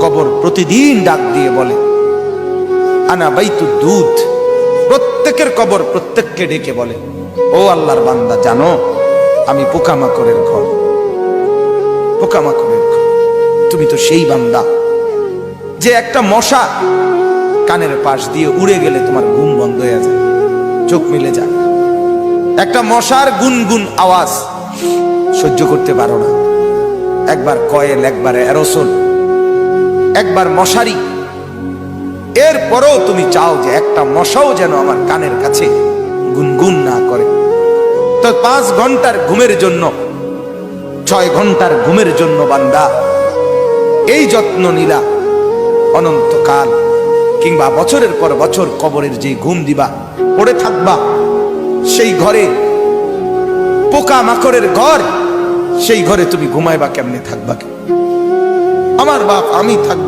কবর প্রতিদিন ডাক দিয়ে বলে আনা বাইতুদ দুধ। প্রত্যেকের কবর প্রত্যেককে ডেকে বলে, ও আল্লাহর বান্দা, জানো আমি পোকামাকড়ের ঘর, পোকামাকড়ের ঘর। তুমি তো সেই বান্দা যে একটা মশা কানের পাশ দিয়ে উড়ে গেলে তোমার ঘুম বন্ধ হয়ে যায়, চোখ মিলে যায়। একটা মশার গুনগুন আওয়াজ সহ্য করতে পারো না। একবার কয়েল, একবার অ্যারোসোল, একবার মশারি, এরপরেও তুমি চাও যে একটা মশাও যেন আমার কানের কাছে গুনগুন না করে। তো 5 ঘন্টার ঘুমের জন্য, 6 ঘন্টার ঘুমের জন্য বান্দা এই যত্ন নিলা, অনন্তকাল কিংবা বছরের পর বছর কবরের যে ঘুম দিবা, পড়ে থাকবা সেই ঘরে, পোকা মাকড়ের ঘর, সেই ঘরে তুমি ঘুমাইবা কেমনে, থাকবা? আমার বাপ, আমি থাকবো।